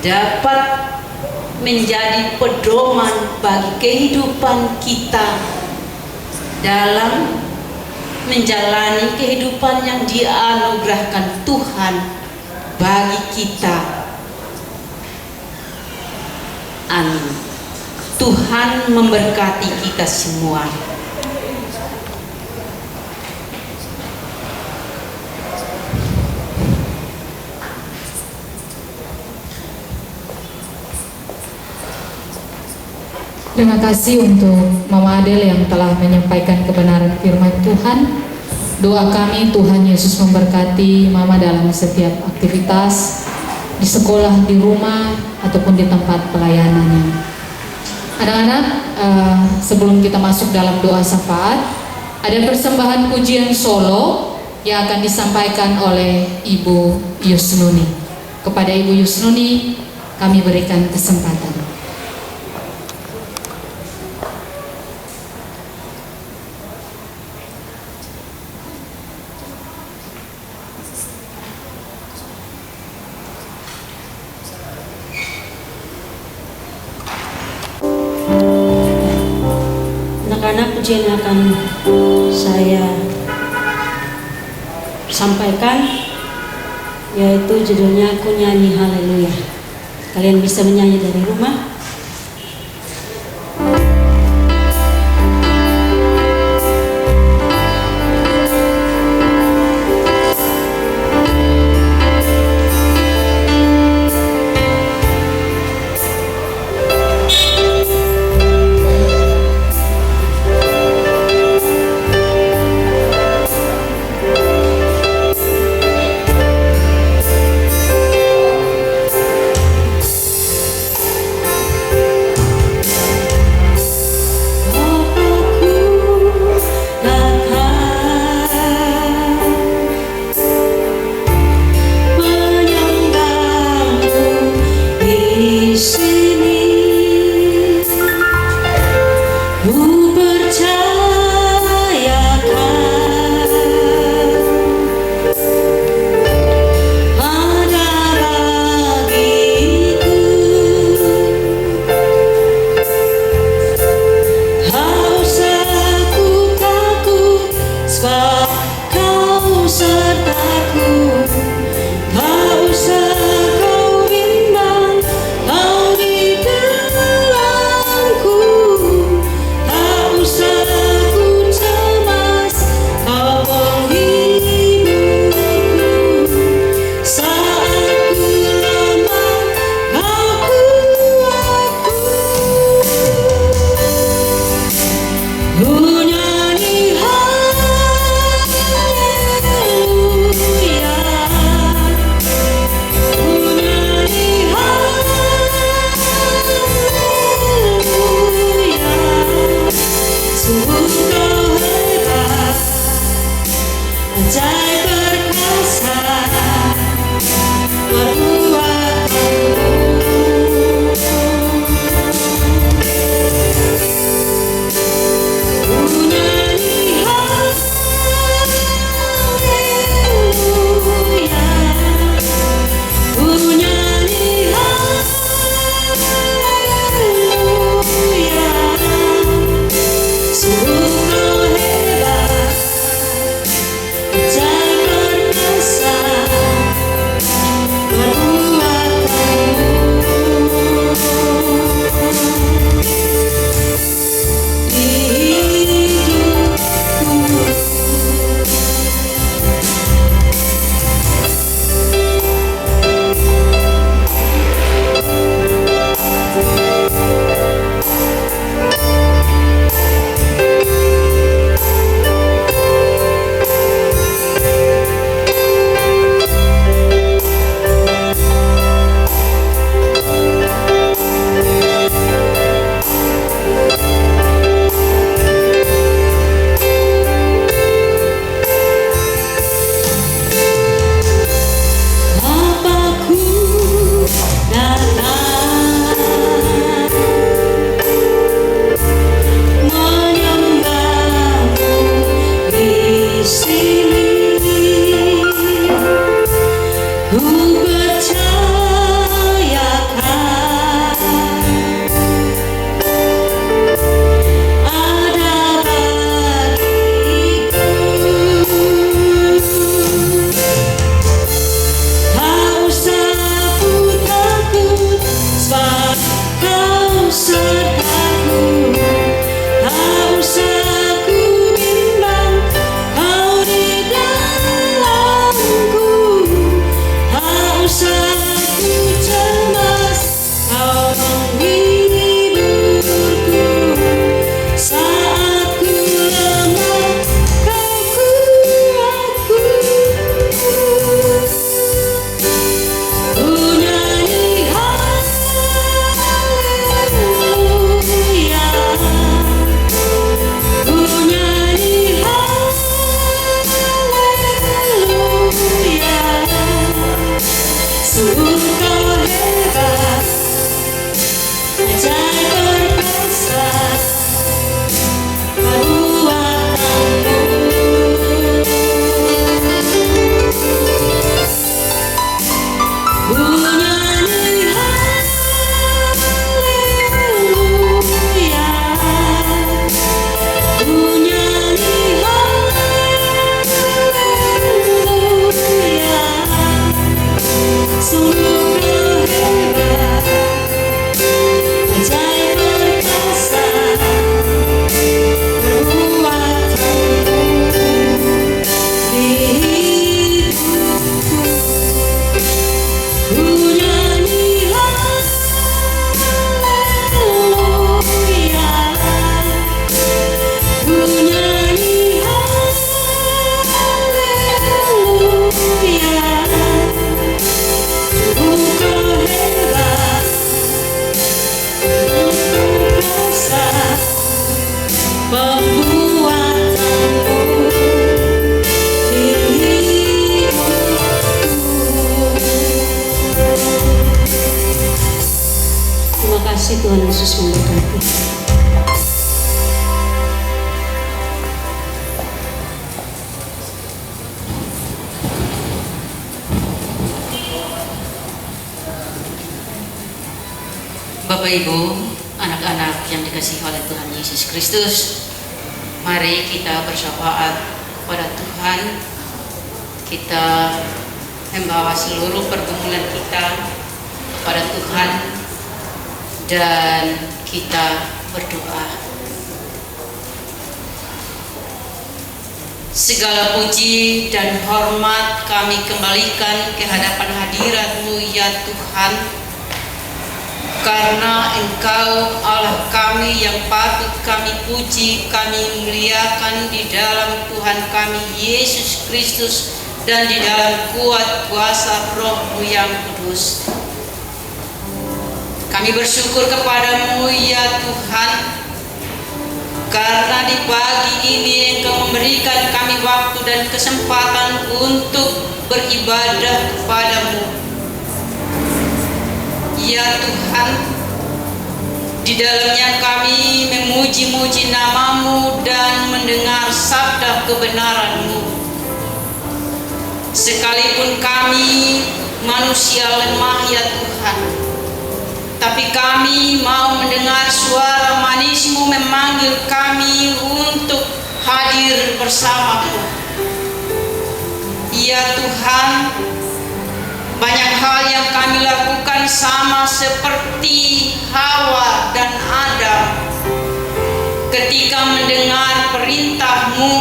dapat menjadi pedoman bagi kehidupan kita dalam menjalani kehidupan yang dianugerahkan Tuhan bagi kita. Amin. Tuhan memberkati kita semua. Terima kasih untuk Mama Adel yang telah menyampaikan kebenaran firman Tuhan. Doa kami Tuhan Yesus memberkati Mama dalam setiap aktivitas di sekolah, di rumah, ataupun di tempat pelayanannya. Anak-anak, sebelum kita masuk dalam doa syafaat, ada persembahan pujian solo yang akan disampaikan oleh Ibu Yusnuni. Kepada Ibu Yusnuni kami berikan kesempatan. Anak-anak, pujian yang akan saya sampaikan yaitu judulnya Aku Nyanyi Haleluya. Kalian bisa menyanyi dari rumah. kasih Tuhan Yesus memberkati. Bapak Ibu, anak-anak yang dikasihi oleh Tuhan Yesus Kristus, mari kita bersyafaat kepada Tuhan. Kita membawa seluruh pergumulan kita kepada Tuhan dan kita berdoa. Segala puji dan hormat kami kembalikan ke hadapan hadirat-Mu ya Tuhan, karena Engkau Allah kami yang patut kami puji, kami muliakan di dalam Tuhan kami Yesus Kristus dan di dalam kuat kuasa Roh-Mu yang kudus. Kami bersyukur kepadamu ya Tuhan, karena di pagi ini Engkau memberikan kami waktu dan kesempatan untuk beribadah kepadamu. Ya Tuhan, di dalamnya kami memuji-muji nama-Mu dan mendengar sabda kebenaran-Mu. Sekalipun kami manusia lemah ya Tuhan, tapi kami mau mendengar suara manis-Mu memanggil kami untuk hadir bersama-Mu. Ya Tuhan, banyak hal yang kami lakukan sama seperti Hawa dan Adam ketika mendengar perintah-Mu,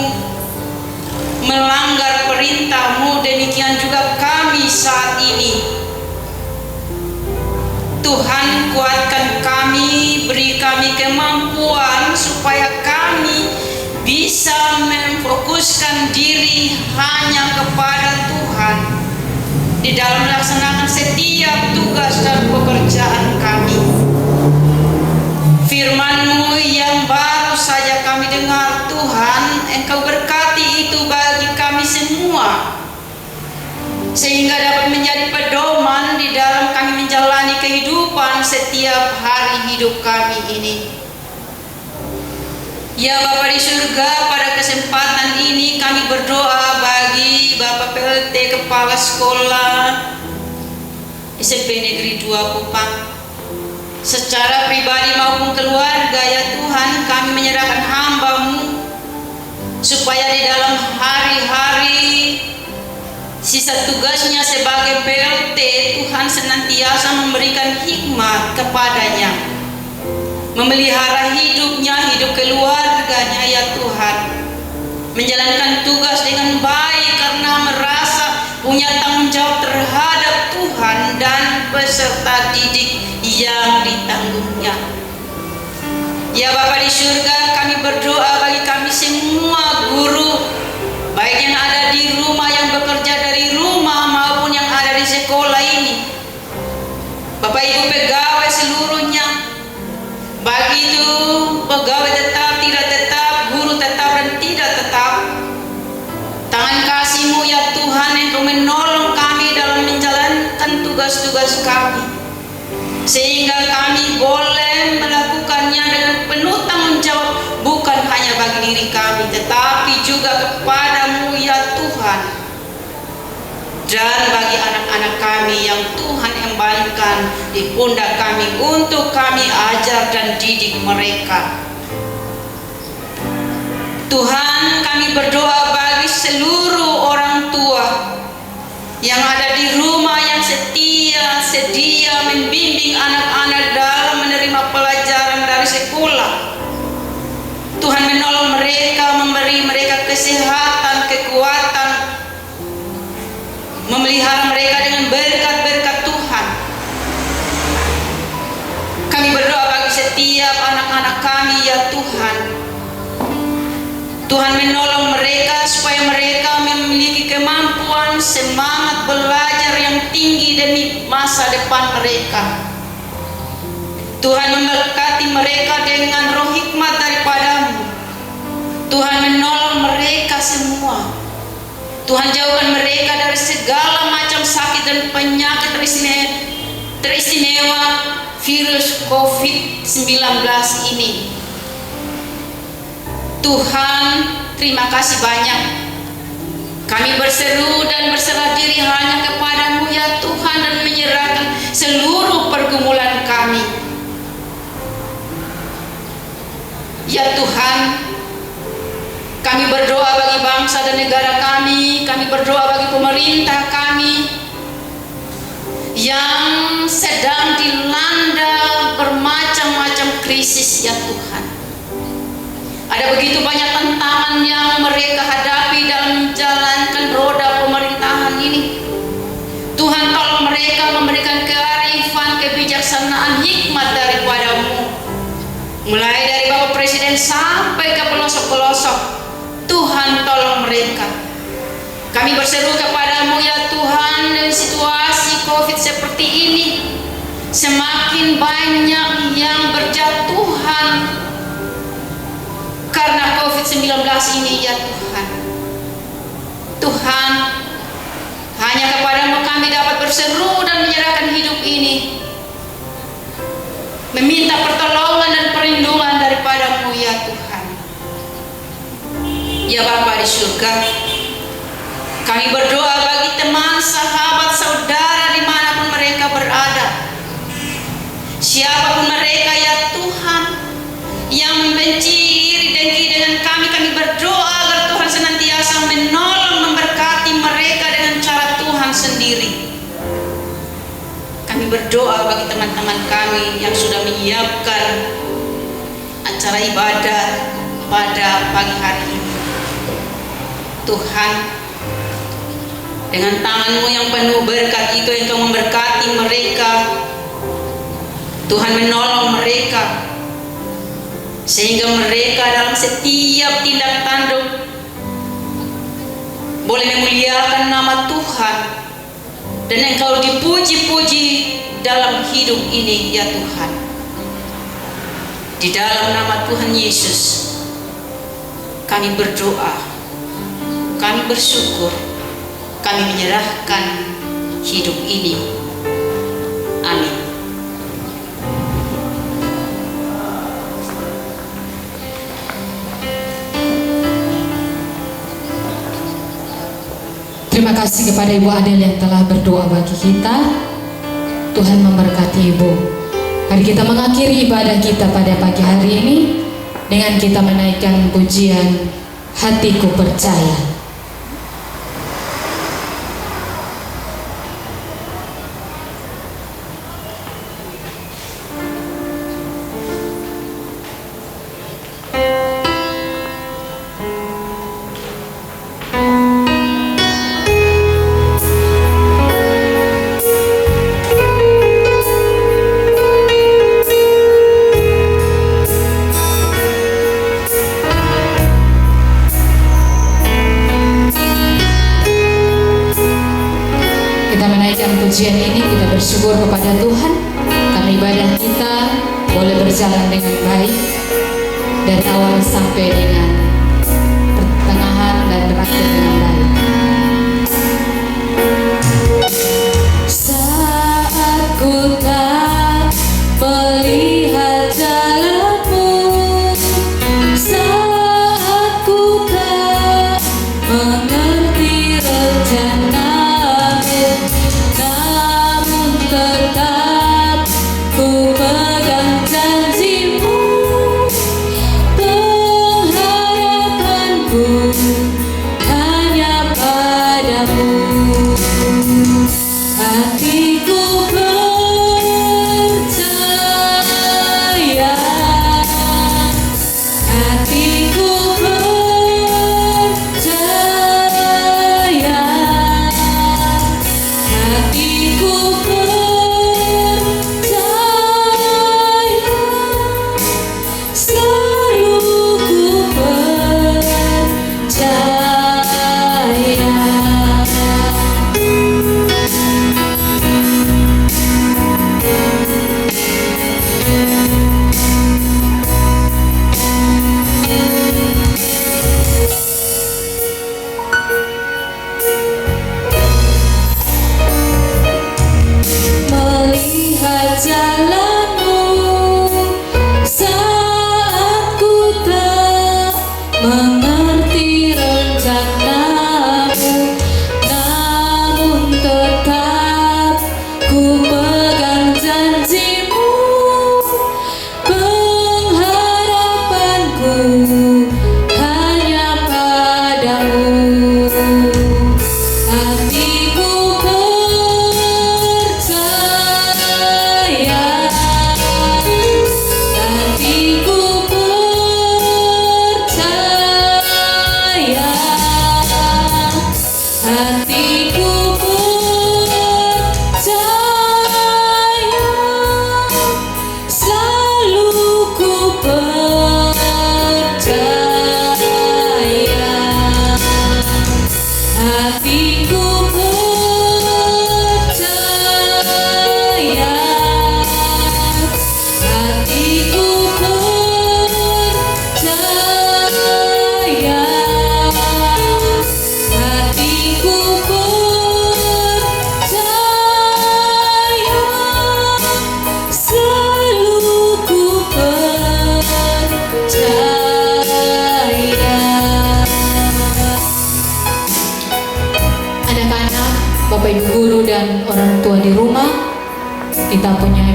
melanggar perintah-Mu. Demikian juga kami saat ini. Tuhan, kuatkan kami, beri kami kemampuan supaya kami bisa memfokuskan diri hanya kepada Tuhan di dalam melaksanakan setiap tugas dan pekerjaan kami. Firman-Mu yang baru saja kami dengar Tuhan, Engkau berkati itu bagi kami semua, sehingga dapat menjadi pedoman di dalam kami menjalani kehidupan setiap hari hidup kami ini. Ya Bapa di surga, pada kesempatan ini kami berdoa bagi Bapak PLT Kepala Sekolah SMP Negeri 2 Kupang. Secara pribadi maupun keluarga ya Tuhan, kami menyerahkan hamba-Mu supaya di dalam hari-hari sisa tugasnya sebagai PLT, Tuhan senantiasa memberikan hikmat kepadanya, memelihara hidupnya, hidup keluarganya ya Tuhan, menjalankan tugas dengan baik karena merasa punya tanggung jawab terhadap Tuhan dan peserta didik yang ditanggungnya. Ya Bapa di surga, kami berdoa bagi kami semua guru, baik yang ada di rumah, yang bekerja dari rumah maupun yang ada di sekolah ini. Bapak Ibu pegawai seluruhnya, baik itu pegawai tetap, tidak tetap, guru tetap dan tidak tetap, tangan kasih-Mu ya Tuhan, Engkau menolong kami dalam menjalankan tugas-tugas kami, sehingga kami boleh melakukannya dengan penuh tanggung jawab, bukan hanya bagi diri kami tetapi juga kepada-Mu ya Tuhan, dan bagi anak-anak kami yang Tuhan embankan di pundak kami untuk kami ajar dan didik mereka. Tuhan, kami berdoa bagi seluruh orang tua yang ada di rumah, yang sedia membimbing anak-anak dalam menerima pelajaran dari sekolah. Tuhan menolong mereka, memberi mereka kesehatan, kekuatan, memelihara mereka dengan berkat-berkat Tuhan. Kami berdoa bagi setiap anak-anak kami ya Tuhan. Tuhan menolong mereka supaya mereka memiliki kemampuan, semangat belajar yang tinggi demi masa depan mereka. Tuhan memberkati mereka dengan roh hikmat daripada-Mu. Tuhan menolong mereka semua. Tuhan jauhkan mereka dari segala macam sakit dan penyakit teristimewa, virus COVID-19 ini. Tuhan, terima kasih banyak. Kami berseru dan berserah diri hanya kepadamu ya Tuhan, dan menyerahkan seluruh pergumulan kami. Ya Tuhan, kami berdoa bagi bangsa dan negara kami berdoa bagi pemerintah kami yang sedang dilanda bermacam-macam krisis ya Tuhan. Ada begitu banyak tantangan yang mereka hadapi dalam menjalankan roda pemerintahan ini. Tuhan, tolong mereka memberikan kearifan, kebijaksanaan, hikmat daripada-Mu. Mulai dari Bapak Presiden sampai ke pelosok-pelosok, Tuhan tolong mereka. Kami berseru kepadamu ya Tuhan, dengan situasi COVID seperti ini, semakin banyak yang berjatuhan karena COVID-19 ini ya Tuhan. Tuhan, hanya kepadamu kami dapat berseru dan menyerahkan hidup ini, meminta pertolongan dan perlindungan daripadamu ya Tuhan. Ya Bapa di surga, kami berdoa bagi teman, sahabat, saudara dimanapun mereka berada, siapapun mereka ya Tuhan, yang membenci, iri, dengki dengan kami berdoa agar Tuhan senantiasa menolong, memberkati mereka dengan cara Tuhan sendiri. Kami berdoa bagi teman-teman kami yang sudah menyiapkan acara ibadah pada pagi hari ini. Tuhan, dengan tangan-Mu yang penuh berkat itu Engkau memberkati mereka. Tuhan menolong mereka, sehingga mereka dalam setiap tindak tanduk boleh memuliakan nama Tuhan, dan Engkau dipuji-puji dalam hidup ini ya Tuhan. Di dalam nama Tuhan Yesus kami berdoa, kami bersyukur, kami menyerahkan hidup ini. Amin. Terima kasih kepada Ibu Adel yang telah berdoa bagi kita. Tuhan memberkati Ibu. Mari kita mengakhiri ibadah kita pada pagi hari ini dengan kita menaikkan pujian Hatiku Percaya. Pujian ini kita bersyukur kepada Tuhan karena ibadah kita boleh berjalan dengan baik dari awal sampai dengan pertengahan dan berakhir dengan baik. Saat ku tak melihat jalanmu, saat ku tak mengerti rencana, tetap ku pegang janjimu, pengharapan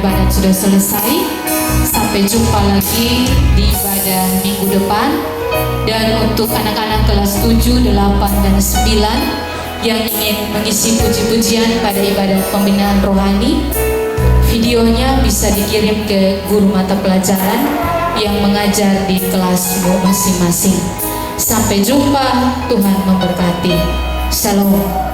ibadat sudah selesai. Sampai jumpa lagi di ibadah minggu depan. Dan untuk anak-anak kelas 7, 8, dan 9 yang ingin mengisi puji-pujian pada ibadat pembinaan rohani, videonya bisa dikirim ke guru mata pelajaran yang mengajar di kelasmu masing-masing. Sampai jumpa, Tuhan memberkati. Shalom.